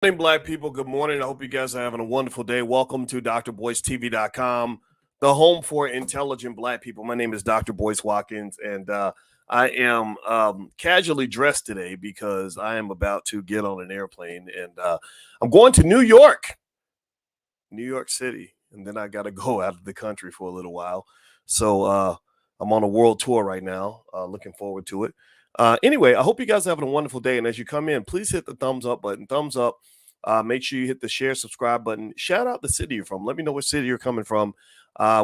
Morning, Black people. Good morning. I hope you guys are having a wonderful day. Welcome to drboycetv.com, the home for intelligent Black people. My name is Dr. Boyce Watkins, and I am casually dressed today because I am about to get on an airplane, and I'm going to New York City, and then I got to go out of the country for a little while. So I'm on a world tour right now. Looking forward to it. Anyway, I hope you guys are having a wonderful day. And as you come in, please hit the thumbs up button. Thumbs up. Make sure you hit the share, subscribe button. Shout out the city you're from. Let me know what city you're coming from.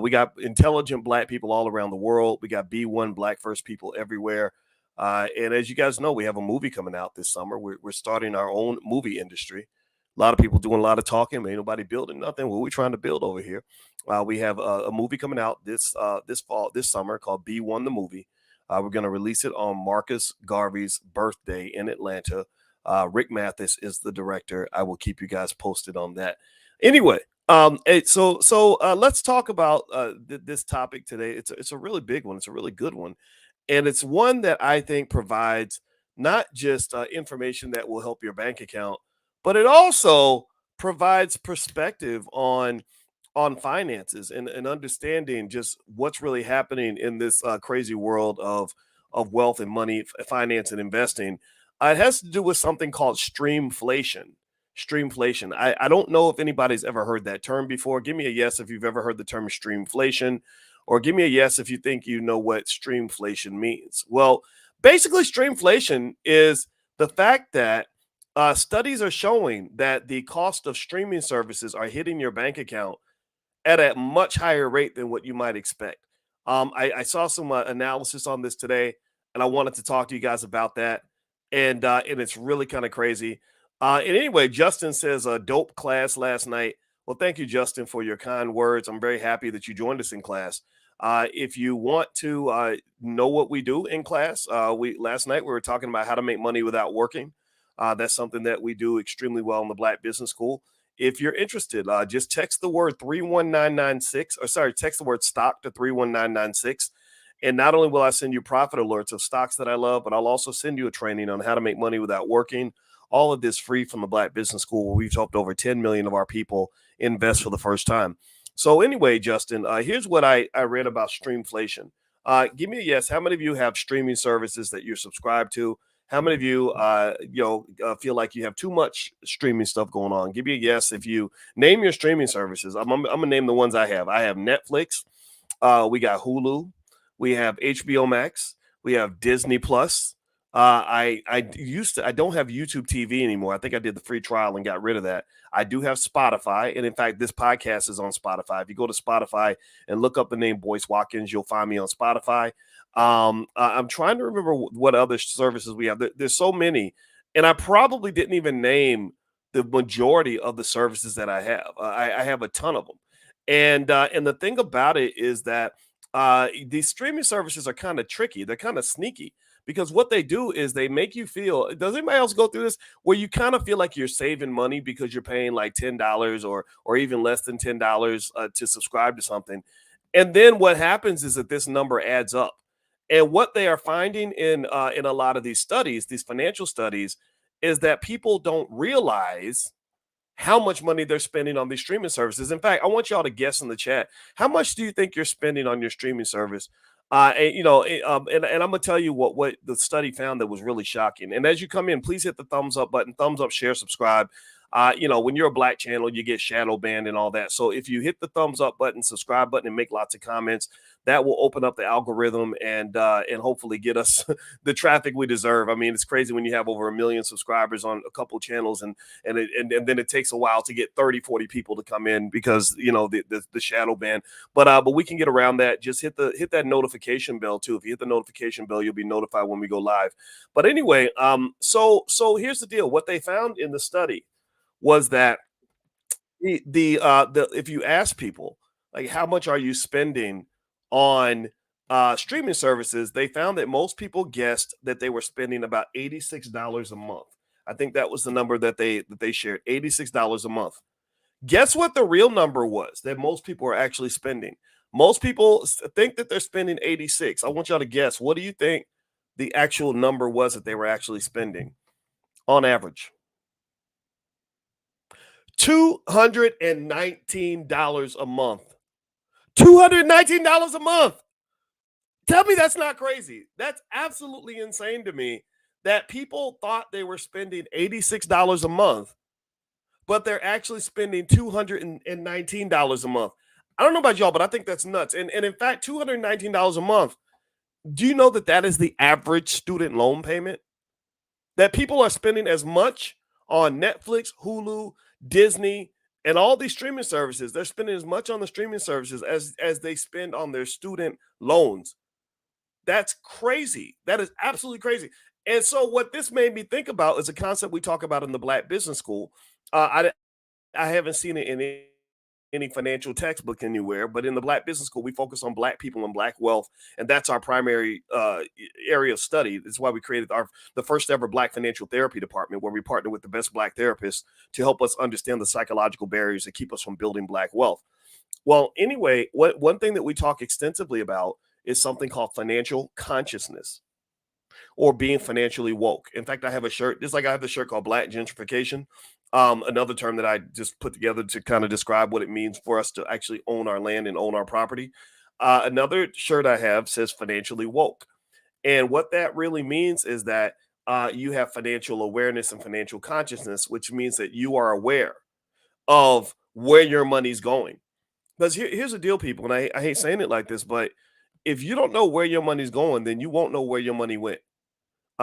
We got intelligent Black people all around the world. We got B1 Black First people everywhere. And as you guys know, we have a movie coming out this summer. We're starting our own movie industry. A lot of people doing a lot of talking, but ain't nobody building nothing. What we trying to build over here? We have a movie coming out this summer called B1 the Movie. We're going to release it on Marcus Garvey's birthday in Atlanta. Rick Mathis is the director. I will keep you guys posted on that. Anyway, let's talk about this topic today. It's a really big one. It's a really good one, and it's one that I think provides not just information that will help your bank account, but it also provides perspective on finances and understanding just what's really happening in this crazy world of wealth and money, finance and investing. It has to do with something called streamflation. Streamflation. I don't know if anybody's ever heard that term before. Give me a yes if you've ever heard the term streamflation, or give me a yes if you think you know what streamflation means. Well, basically, streamflation is the fact that studies are showing that the cost of streaming services are hitting your bank account at a much higher rate than what you might expect. I saw some analysis on this today, and I wanted to talk to you guys about that. And it's really kind of crazy. And anyway, Justin says a dope class last night. Well, thank you, Justin, for your kind words. I'm very happy that you joined us in class. If you want to know what we do in class, we last night we were talking about how to make money without working. That's something that we do extremely well in the Black Business School. If you're interested, just text the word 31996, or sorry, text the word stock to 31996. And not only will I send you profit alerts of stocks that I love, but I'll also send you a training on how to make money without working. All of this free from the Black Business School, where we've helped over 10 million of our people invest for the first time. So anyway, Justin, here's what I read about streamflation. Give me a yes. How many of you have streaming services that you're subscribed to? How many of you, feel like you have too much streaming stuff going on? Give me a yes if you name your streaming services. I'm gonna name the ones I have. I have Netflix. We got Hulu. We have HBO Max. We have Disney Plus. I don't have YouTube TV anymore. I think I did the free trial and got rid of that. I do have Spotify, and in fact, this podcast is on Spotify. If you go to Spotify and look up the name Boyce Watkins, you'll find me on Spotify. I'm trying to remember what other services we have. There's so many, and I probably didn't even name the majority of the services that I have. I have a ton of them, and the thing about it is that these streaming services are kind of tricky. They're kind of sneaky because what they do is they make you feel. Does anybody else go through this where you kind of feel like you're saving money because you're paying like $10 or even less than $10 to subscribe to something, and then what happens is that this number adds up. And what they are finding in a lot of these studies, these financial studies, is that people don't realize how much money they're spending on these streaming services. In fact, I want y'all to guess in the chat, how much do you think you're spending on your streaming service? And I'm gonna tell you what the study found that was really shocking. And as you come in, please hit the thumbs up button, thumbs up, share, subscribe. When you're a Black channel, you get shadow banned and all that. So if you hit the thumbs up button, subscribe button, and make lots of comments, that will open up the algorithm and hopefully get us the traffic we deserve. I mean, it's crazy when you have over 1 million subscribers on a couple channels, and then it takes a while to get 30, 40 people to come in because the shadow ban. But we can get around that. Just hit that notification bell too. If you hit the notification bell, you'll be notified when we go live. But anyway, so here's the deal. What they found in the study was that the if you ask people like how much are you spending on streaming services, they found that most people guessed that they were spending about $86 a month. I think that was the number that they shared, $86 a month. Guess what the real number was that most people are actually spending? Most people think that they're spending 86. I want y'all to guess. What do you think the actual number was that they were actually spending on average? $219 a month. $219 a month. Tell me that's not crazy. That's absolutely insane to me that people thought they were spending $86 a month, but they're actually spending $219 a month. I don't know about y'all, but I think that's nuts. And in fact, $219 a month, do you know that that is the average student loan payment? That people are spending as much on Netflix, Hulu, Disney, and all these streaming services. They're spending as much on the streaming services as they spend on their student loans. That's crazy. That is absolutely crazy. And so, what this made me think about is a concept we talk about in the Black Business School. I haven't seen it in any financial textbook anywhere, but in the Black Business School, we focus on Black people and Black wealth, and that's our primary area of study. That's why we created the first ever Black financial therapy department, where we partner with the best Black therapists to help us understand the psychological barriers that keep us from building Black wealth. Well, anyway, one thing that we talk extensively about is something called financial consciousness or being financially woke. In fact, I have a shirt, just like I have the shirt called Black Gentrification. Another term that I just put together to kind of describe what it means for us to actually own our land and own our property. Another shirt I have says financially woke. And what that really means is that you have financial awareness and financial consciousness, which means that you are aware of where your money's going. Because here's the deal, people, and I hate saying it like this, but if you don't know where your money's going, then you won't know where your money went.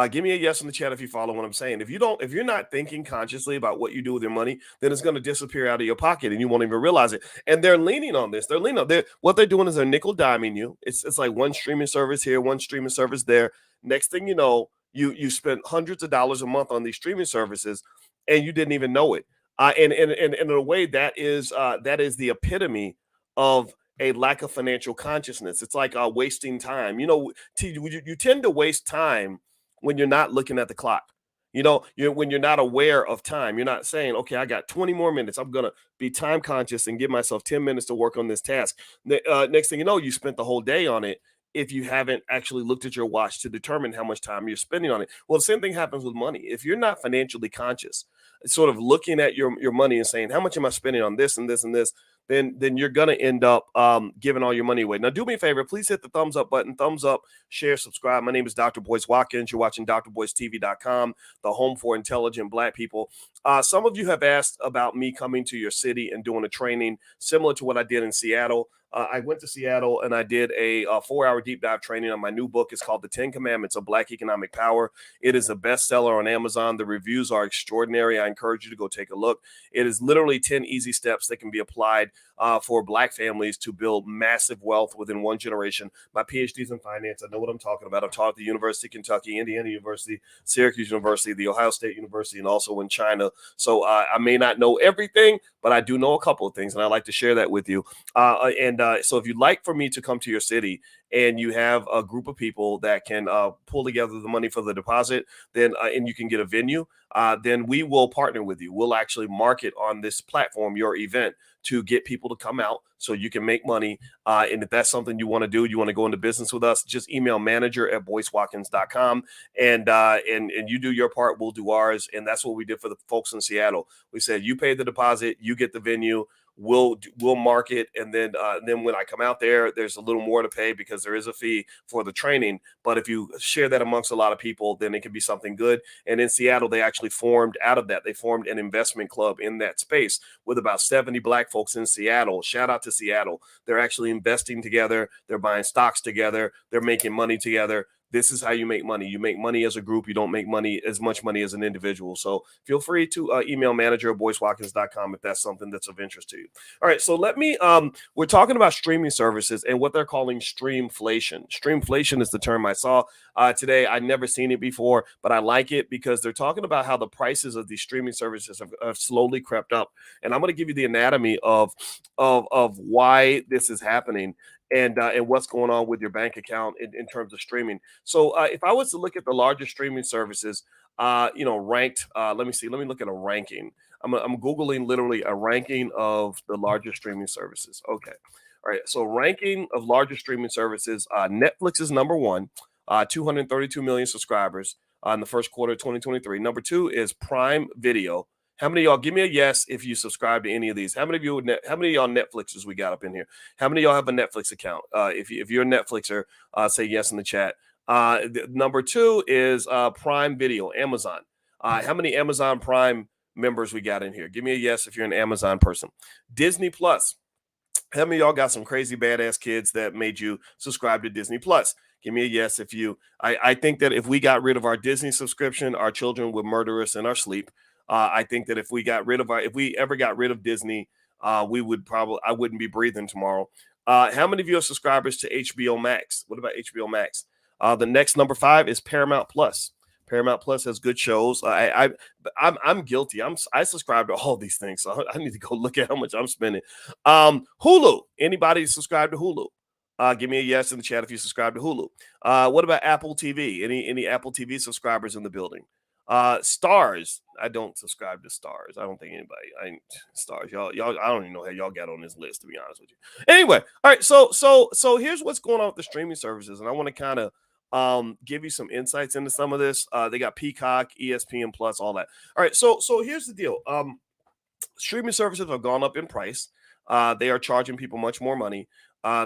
Give me a yes in the chat if you follow what I'm saying. If you're not thinking consciously about what you do with your money, then it's going to disappear out of your pocket and you won't even realize it. And they're leaning on this. They're leaning on what they're doing is they're nickel diming you. It's like one streaming service here, one streaming service there. Next thing you know, you spend hundreds of dollars a month on these streaming services, and you didn't even know it. And in a way, that is the epitome of a lack of financial consciousness. It's like wasting time. You tend to waste time when you're not looking at the clock. When you're not aware of time, you're not saying, okay, I got 20 more minutes. I'm going to be time conscious and give myself 10 minutes to work on this task. Next thing you know, you spent the whole day on it if you haven't actually looked at your watch to determine how much time you're spending on it. Well, the same thing happens with money. If you're not financially conscious, sort of looking at your money and saying, how much am I spending on this and this and this, then you're going to end up giving all your money away. Now, do me a favor. Please hit the thumbs up button. Thumbs up, share, subscribe. My name is Dr. Boyce Watkins. You're watching drboycetv.com, the home for intelligent Black people. Some of you have asked about me coming to your city and doing a training similar to what I did in Seattle. I went to Seattle and I did a 4-hour deep dive training on my new book. It's called The 10 Commandments of Black Economic Power. It is a bestseller on Amazon. The reviews are extraordinary. I encourage you to go take a look. It is literally 10 easy steps that can be applied for Black families to build massive wealth within one generation. My PhD's in finance. I know what I'm talking about. I've taught at the University of Kentucky, Indiana University, Syracuse University, the Ohio State University, and also in China. So I may not know everything, but I do know a couple of things, and I'd like to share that with you. So if you'd like for me to come to your city and you have a group of people that can pull together the money for the deposit, then and you can get a venue, then we will partner with you. We'll actually market on this platform your event to get people to come out so you can make money. And if that's something you want to do, you want to go into business with us, just email manager@boycewatkins.com and you do your part, we'll do ours. And that's what we did for the folks in Seattle. We said, you pay the deposit, you get the venue. We'll market, and then when I come out there's a little more to pay because there is a fee for the training. But if you share that amongst a lot of people, then it can be something good. And in Seattle, they actually formed out of that. They formed an investment club in that space with about 70 Black folks in Seattle. Shout out to Seattle. They're actually investing together. They're buying stocks together. They're making money together. This is how you make money. You make money as a group. You don't make as much money as an individual. So feel free to email manager@boycewatkins.com if that's something that's of interest to you. All right. So we're talking about streaming services and what they're calling streamflation. Streamflation is the term I saw today. I'd never seen it before, but I like it because they're talking about how the prices of these streaming services have slowly crept up. And I'm going to give you the anatomy of why this is happening and what's going on with your bank account in terms of streaming. So if I was to look at the largest streaming services, ranked, let me look at a ranking. I'm Googling literally a ranking of the largest streaming services. Okay. All right. So ranking of largest streaming services, Netflix is number one, 232 million subscribers in the first quarter of 2023. Number two is Prime Video. How many of y'all give me a yes if you subscribe to any of these? How many of you? How many of y'all Netflixers we got up in here? How many of y'all have a Netflix account? If you're a Netflixer, say yes in the chat. Number two is Prime Video, Amazon. How many Amazon Prime members we got in here? Give me a yes if you're an Amazon person. Disney Plus. How many of y'all got some crazy badass kids that made you subscribe to Disney Plus? Give me a yes if you. I think that if we got rid of our Disney subscription, our children would murder us in our sleep. I think that if we ever got rid of Disney, we would probably, I wouldn't be breathing tomorrow. How many of you are subscribers to HBO Max? What about HBO Max? The next number 5 is Paramount Plus. Paramount Plus has good shows. I'm guilty. I subscribe to all these things, so I need to go look at how much I'm spending. Hulu. Anybody subscribe to Hulu? Give me a yes in the chat if you subscribe to Hulu. What about Apple TV? Any Apple TV subscribers in the building? Stars. I don't subscribe to Stars. I don't think anybody. Stars. Y'all. I don't even know how y'all got on this list, to be honest with you. Anyway, all right. So here's what's going on with the streaming services, and I want to kind of give you some insights into some of this. They got Peacock, ESPN Plus, all that. All right, so here's the deal. Streaming services have gone up in price. They are charging people much more money.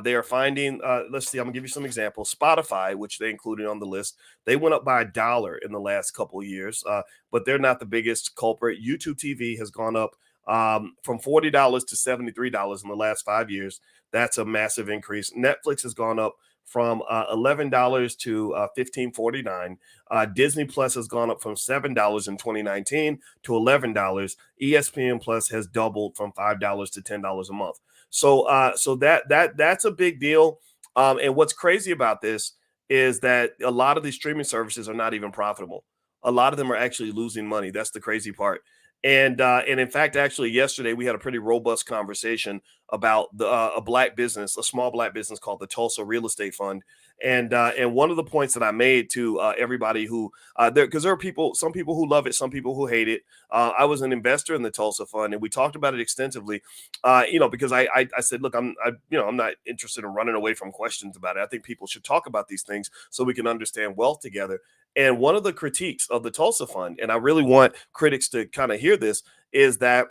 They are finding, let's see, I'm gonna give you some examples. Spotify, which they included on the list, they went up by $1 in the last couple of years, but they're not the biggest culprit. YouTube TV has gone up from $40 to $73 in the last 5 years. That's a massive increase. Netflix has gone up from $11 to $15.49. Disney Plus has gone up from $7 in 2019 to $11. ESPN Plus has doubled from $5 to $10 a month. So that's a big deal. And what's crazy about this is that a lot of these streaming services are not even profitable. A lot of them are actually losing money. That's the crazy part. And in fact, actually, yesterday we had a pretty robust conversation about a black business, a small black business called the Tulsa Real Estate Fund. And one of the points that I made to everybody who because there are some people who love it, some people who hate it. I was an investor in the Tulsa Fund, and we talked about it extensively. Because I said, look, I'm not interested in running away from questions about it. I think people should talk about these things so we can understand wealth together. And one of the critiques of the Tulsa Fund, and I really want critics to kind of hear this, is that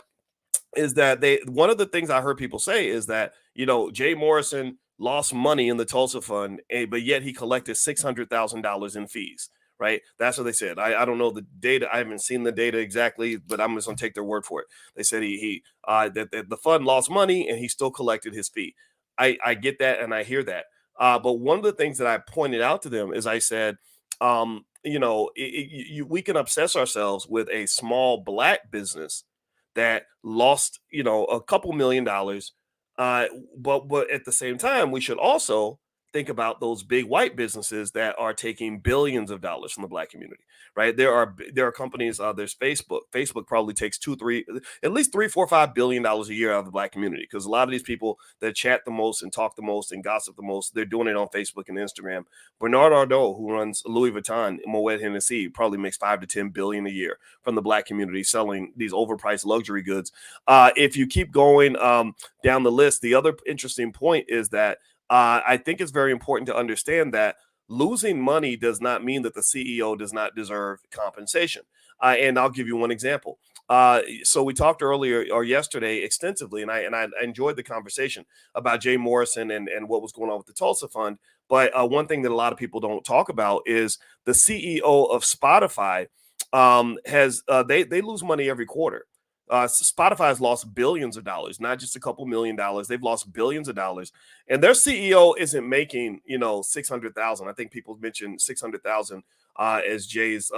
one of the things I heard people say is that, Jay Morrison lost money in the Tulsa Fund, but yet he collected $600,000 in fees. Right. That's what they said. I don't know the data. I haven't seen the data exactly, but I'm just going to take their word for it. They said that the fund lost money and he still collected his fee. I get that and I hear that. But one of the things that I pointed out to them is I said, we can obsess ourselves with a small black business that lost, a couple $1,000,000. But at the same time, we should also think about those big white businesses that are taking billions of dollars from the black community, right? There are companies. There's Facebook. Facebook probably takes at least $3, $4, $5 billion a year out of the black community, because a lot of these people that chat the most and talk the most and gossip the most, they're doing it on Facebook and Instagram. Bernard Arnault, who runs Louis Vuitton, Moet Hennessy, probably makes $5 to $10 billion a year from the black community selling these overpriced luxury goods. If you keep going down the list, the other interesting point is that I think it's very important to understand that losing money does not mean that the CEO does not deserve compensation. And I'll give you one example. So we talked earlier or yesterday extensively, and I enjoyed the conversation about Jay Morrison and what was going on with the Tulsa Fund. But one thing that a lot of people don't talk about is the CEO of Spotify they lose money every quarter. Spotify has lost billions of dollars, not just a couple $1,000,000. They've lost billions of dollars, and their CEO isn't making 600,000. I think people mentioned 600,000 as Jay's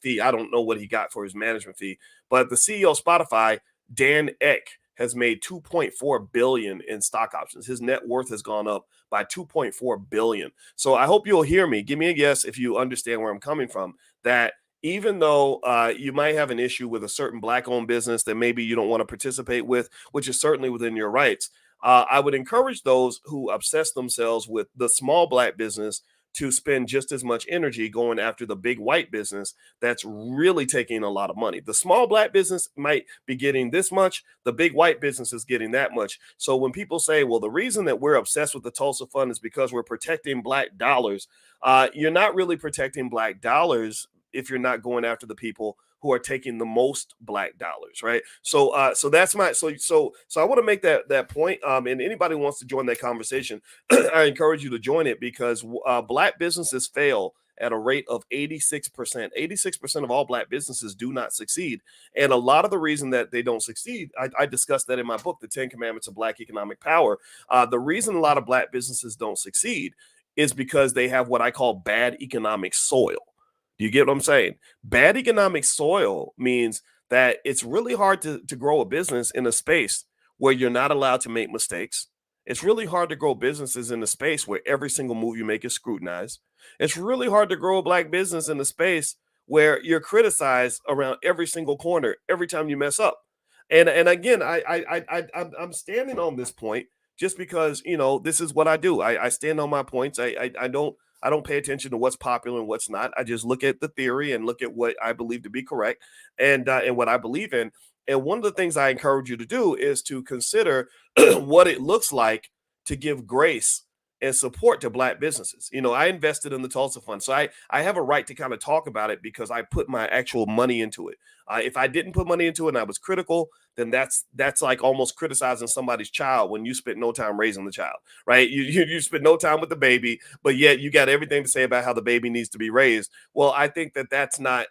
fee. I don't know what he got for his management fee, but the CEO of Spotify, Dan Eck, has made 2.4 billion in stock options. His net worth has gone up by 2.4 billion. So I hope you'll hear me. Give me a yes if you understand where I'm coming from. That even though you might have an issue with a certain black-owned business that maybe you don't want to participate with, which is certainly within your rights, I would encourage those who obsess themselves with the small black business to spend just as much energy going after the big white business that's really taking a lot of money. The small black business might be getting this much, the big white business is getting that much. So when people say, well, the reason that we're obsessed with the Tulsa Fund is because we're protecting black dollars, you're not really protecting black dollars if you're not going after the people who are taking the most black dollars, right? So that's my so I want to make that point. And anybody who wants to join that conversation, I encourage you to join it because black businesses fail at a rate of 86%. 86% of all black businesses do not succeed. And a lot of the reason that they don't succeed, I discussed that in my book, The 10 Commandments of Black Economic Power. The reason a lot of black businesses don't succeed is because they have what I call bad economic soil. Do you get what I'm saying? Bad economic soil means that it's really hard to grow a business in a space where you're not allowed to make mistakes. It's really hard to grow businesses in a space where every single move you make is scrutinized. It's really hard to grow a black business in a space where you're criticized around every single corner every time you mess up. And again, I'm standing on this point just because this is what I do. I stand on my points. I don't pay attention to what's popular and what's not. I just look at the theory and look at what I believe to be correct and what I believe in. And one of the things I encourage you to do is to consider what it looks like to give grace and support to black businesses. I invested in the Tulsa Fund, so I have a right to kind of talk about it because I put my actual money into it. If I didn't put money into it and I was critical, then that's like almost criticizing somebody's child when you spent no time raising the child, right? You spent no time with the baby, but yet you got everything to say about how the baby needs to be raised. Well, I think that's not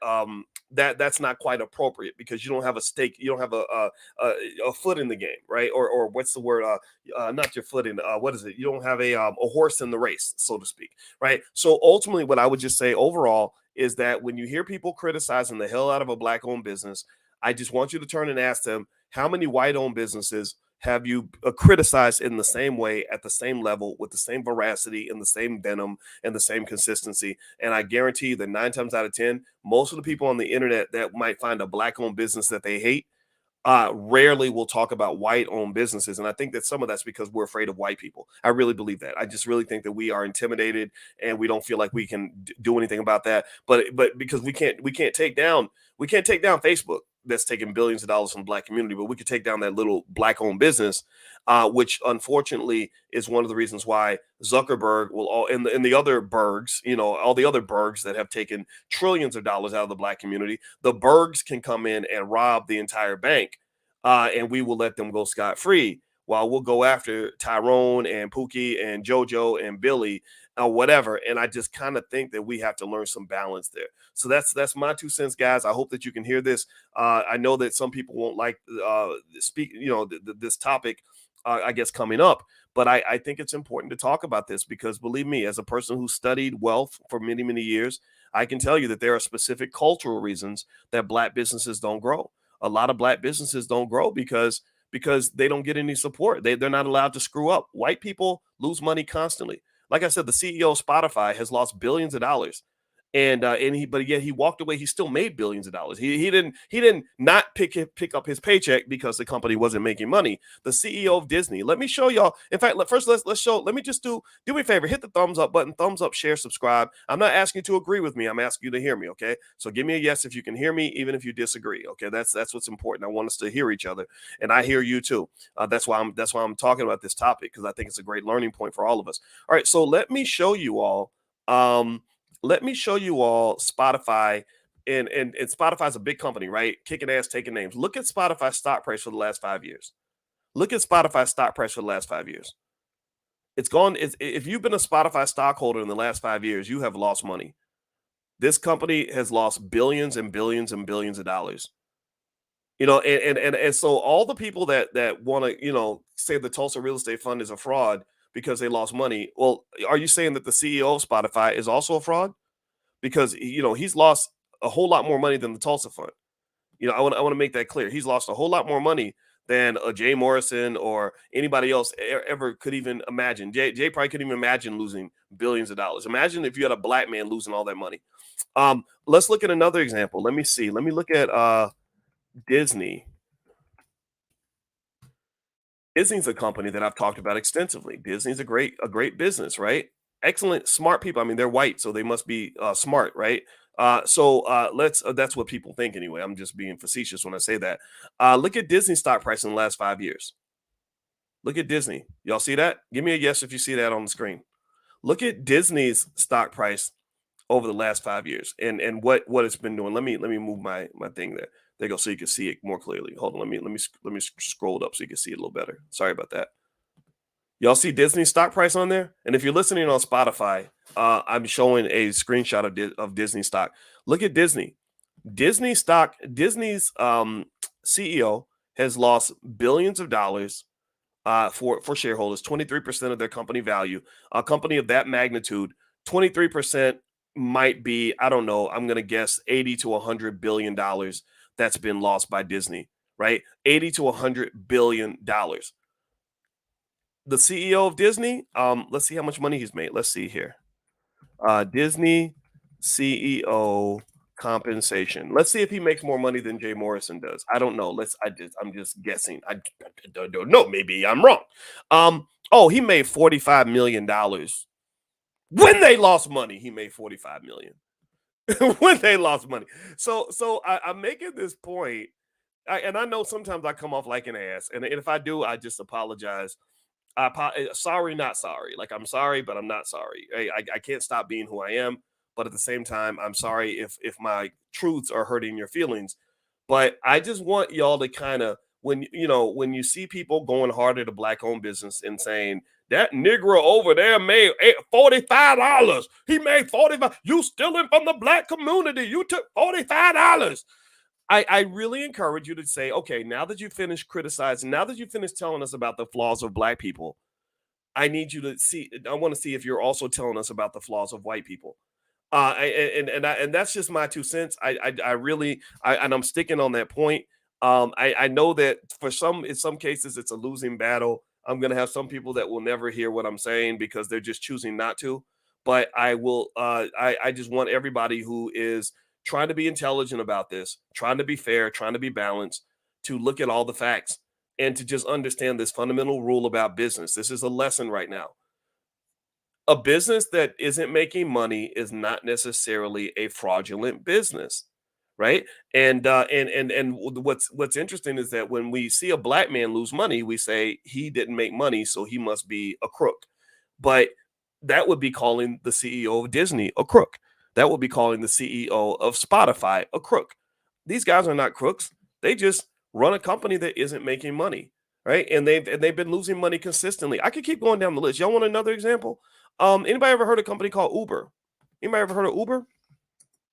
that's not quite appropriate because you don't have a stake, you don't have a foot in the game, right? Or what's the word? Not your foot in. What is it? You don't have a horse in the race, so to speak, right? So ultimately, what I would just say overall is that when you hear people criticizing the hell out of a black-owned business, I just want you to turn and ask them, how many white-owned businesses have you criticized in the same way, at the same level, with the same veracity and the same venom and the same consistency? And I guarantee you that 9 times out of 10, most of the people on the internet that might find a black-owned business that they hate rarely will talk about white-owned businesses. And I think that some of that's because we're afraid of white people. I really believe that. I just really think that we are intimidated and we don't feel like we can do anything about that. But because we can't take down Facebook that's taking billions of dollars from the black community, but we could take down that little black-owned business, which unfortunately is one of the reasons why Zuckerberg will all and the other Bergs, all the other Bergs that have taken trillions of dollars out of the black community, the Bergs can come in and rob the entire bank, and we will let them go scot-free while we'll go after Tyrone and Pookie and JoJo and Billy or whatever. And I just kind of think that we have to learn some balance there. So that's my 2 cents, guys. I hope that you can hear this. I know that some people won't like this topic, I guess, coming up, but I think it's important to talk about this because believe me, as a person who studied wealth for many, many years, I can tell you that there are specific cultural reasons that black businesses don't grow. A lot of black businesses don't grow because they don't get any support. They're not allowed to screw up. White people lose money constantly. Like I said, the CEO of Spotify has lost billions of dollars. But yet he walked away. He still made billions of dollars. He didn't not pick up his paycheck because the company wasn't making money. The CEO of Disney. Let me show y'all. In fact, let's show. Let me just do me a favor. Hit the thumbs up button. Thumbs up, share, subscribe. I'm not asking you to agree with me. I'm asking you to hear me. Okay. So give me a yes if you can hear me, even if you disagree. Okay. That's what's important. I want us to hear each other, and I hear you too. That's why I'm talking about this topic because I think it's a great learning point for all of us. All right. So let me show you all. Spotify, and Spotify's a big company, right? Kicking ass, taking names. Look at Spotify's stock price for the last 5 years. Look at Spotify's stock price for the last 5 years. It's gone. If you've been a Spotify stockholder in the last 5 years, you have lost money. This company has lost billions and billions and billions of dollars. And so all the people that want to, say the Tulsa Real Estate Fund is a fraud because they lost money. Well, are you saying that the CEO of Spotify is also a fraud? Because he's lost a whole lot more money than the Tulsa Fund. I want to make that clear. He's lost a whole lot more money than a Jay Morrison or anybody else ever could even imagine. Jay probably couldn't even imagine losing billions of dollars. Imagine if you had a black man losing all that money. Let's look at another example. Let me see. Let me look at Disney. Disney's a company that I've talked about extensively. Disney's a great business, right? Excellent, smart people. I mean, they're white, so they must be smart, right? That's what people think anyway. I'm just being facetious when I say that. Look at Disney stock price in the last 5 years. Look at Disney. Y'all see that? Give me a yes if you see that on the screen. Look at Disney's stock price over the last 5 years, and what it's been doing. Let me move my thing there. There you go, so you can see it more clearly. Hold on, let me scroll it up so you can see it a little better. Sorry about that. Y'all see Disney stock price on there? And if you're listening on Spotify, I'm showing a screenshot of Disney stock. Look at Disney. Disney stock. Disney's CEO has lost billions of dollars for shareholders. 23% of their company value. A company of that magnitude, 23% might be, I don't know, I'm going to guess 80 to 100 billion dollars that's been lost by Disney, right? 80 to 100 billion dollars. The CEO of Disney, let's see how much money he's made. Let's see here. Disney CEO compensation. Let's see if he makes more money than Jay Morrison does. I don't know. I'm just guessing. I don't know. Maybe I'm wrong. Oh, he made $45 million. When they lost money, he made $45 million. When they lost money. So I'm making this point, and I know sometimes I come off like an ass, and if I do, I just apologize. Sorry, not sorry. Like, I'm sorry, but I'm not sorry. I can't stop being who I am, but at the same time, I'm sorry if my truths are hurting your feelings. But I just want y'all to kind of, when you see people going hard at a black-owned business and saying that Negro over there made $45, he made 45. You stealing from the black community. You took $45. I really encourage you to say, okay, now that you finished criticizing, now that you finished telling us about the flaws of black people, I need you to see. I want to see if you're also telling us about the flaws of white people. And that's just my 2 cents. I really, and I'm sticking on that point. I know that in some cases, it's a losing battle. I'm going to have some people that will never hear what I'm saying because they're just choosing not to. But I will. I just want everybody who is trying to be intelligent about this, trying to be fair, trying to be balanced, to look at all the facts and to just understand this fundamental rule about business. This is a lesson right now. A business that isn't making money is not necessarily a fraudulent business, right? And what's interesting is that when we see a black man lose money, we say he didn't make money, so he must be a crook. But that would be calling the CEO of Disney a crook. That would be calling the CEO of Spotify a crook. These guys are not crooks. They just run a company that isn't making money, right? And they've been losing money consistently. I could keep going down the list. Y'all want another example? Anybody ever heard of a company called Uber? Anybody ever heard of Uber?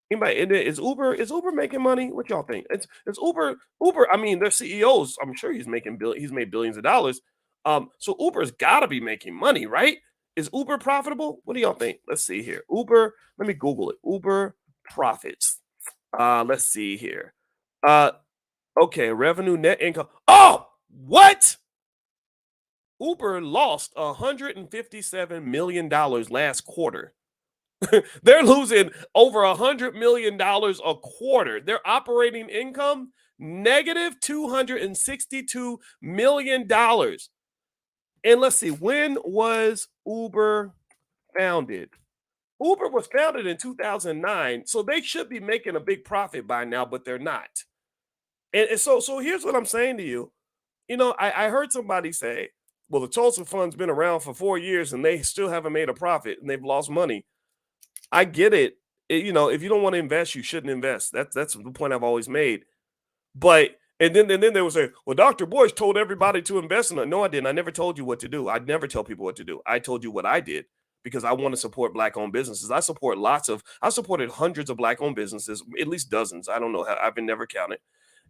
Is Uber making money? What y'all think? It's Uber. I mean, their CEOs. I'm sure he's made billions of dollars. So Uber's got to be making money, right? Is Uber profitable? What do y'all think? Let's see here. Uber. Let me Google it. Uber profits. Let's see here. Okay, revenue, net income. Oh, what? Uber lost $157 million last quarter. They're losing over $100 million a quarter. Their operating income, negative $262 million. And let's see, when was Uber founded? Uber was founded in 2009, so they should be making a big profit by now, but they're not. And so here's what I'm saying to you. I heard somebody say, well, the Tulsa Fund's been around for 4 years and they still haven't made a profit and they've lost money. I get it. If you don't want to invest, you shouldn't invest. That's the point I've always made. But and then they would say, well, Dr. Boyce told everybody to invest in it. No, I didn't. I never told you what to do. I'd never tell people what to do. I told you what I did because I want to support black-owned businesses. I supported hundreds of black-owned businesses, at least dozens. I don't know. I've been never counted.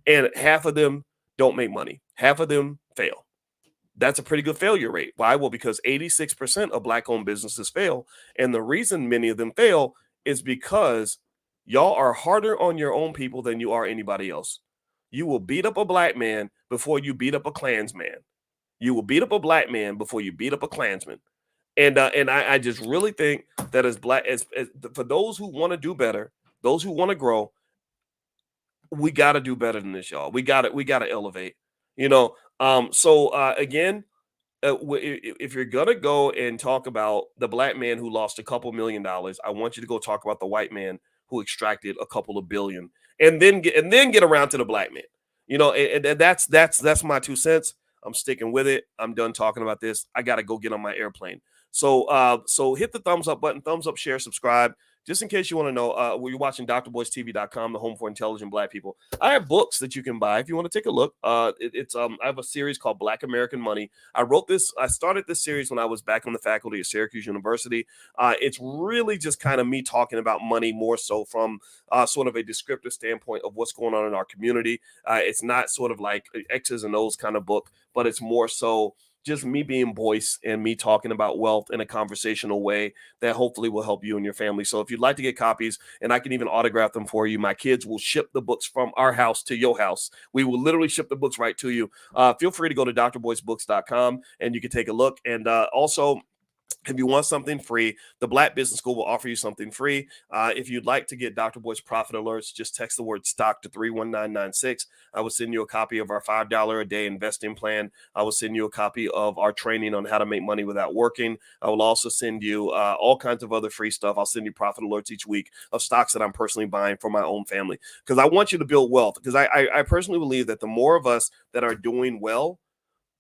And half of them don't make money. Half of them fail. That's a pretty good failure rate. Why? Well, because 86% of black-owned businesses fail. And the reason many of them fail is because y'all are harder on your own people than you are anybody else. You will beat up a black man before you beat up a Klansman. You will beat up a black man before you beat up a Klansman. And I just really think that as for those who want to do better, those who want to grow, we got to do better than this, y'all. We got to elevate. Again, if you're gonna go and talk about the black man who lost a couple $1 million, I want you to go talk about the white man who extracted a couple of billion, and then get around to the black man. And that's my 2 cents. I'm sticking with it. I'm done talking about this. I got to go get on my airplane. So hit the thumbs up button, thumbs up, share, subscribe. just in case you want to know, you're watching drboycetv.com, the home for intelligent Black people. I have books that you can buy if you want to take a look. I have a series called Black American Money. I started this series when I was back on the faculty at Syracuse University. It's really just kind of me talking about money more so from sort of a descriptive standpoint of what's going on in our community. It's not sort of like X's and O's kind of book, but it's more so just me being Boyce and me talking about wealth in a conversational way that hopefully will help you and your family. So if you'd like to get copies, and I can even autograph them for you, my kids will ship the books from our house to your house. We will literally ship the books right to you. Feel free to go to drboycebooks.com and you can take a look. And also, if you want something free, the Black Business School will offer you something free. If you'd like to get Dr. Boyce profit alerts, just text the word stock to 31996. I will send you a copy of our $5 a day investing plan. I will send you a copy of our training on how to make money without working. I will also send you all kinds of other free stuff. I'll send you profit alerts each week of stocks that I'm personally buying for my own family, because I want you to build wealth. Because I personally believe that the more of us that are doing well,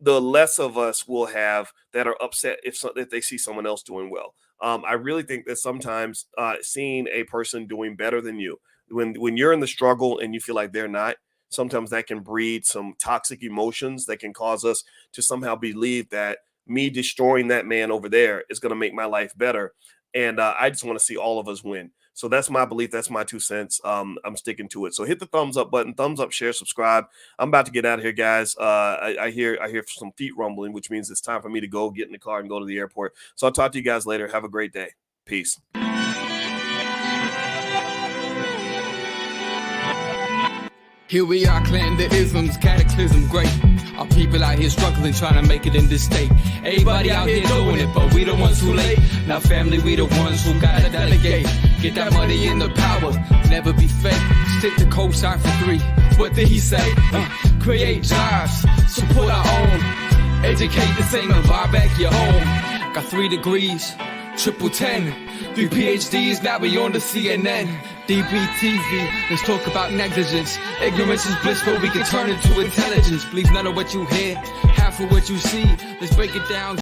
the less of us will have that are upset if they see someone else doing well. I really think that sometimes seeing a person doing better than you, when you're in the struggle and you feel like they're not, sometimes that can breed some toxic emotions that can cause us to somehow believe that me destroying that man over there is going to make my life better. And I just want to see all of us win. So that's my belief. That's my 2 cents. I'm sticking to it. So hit the thumbs up button, thumbs up, share, subscribe. I'm about to get out of here, guys. I hear some feet rumbling, which means it's time for me to go get in the car and go to the airport. So I'll talk to you guys later. Have a great day. Peace. Here we are, clan the isms, cataclysm, great. Our people out here struggling, trying to make it in this state. Everybody out here doing it, but we the ones who late. Now family, we the ones who gotta delegate. Get that money in the power, never be fake. Stick to cosign for 3. What did he say? Create jobs, support our own. Educate the same and buy back your home. Got 3 degrees, triple 10. 3 PhDs, now we on the CNN. DBTV, let's talk about negligence. Ignorance is bliss, but we can turn it to intelligence. Believe none of what you hear, half of what you see. Let's break it down.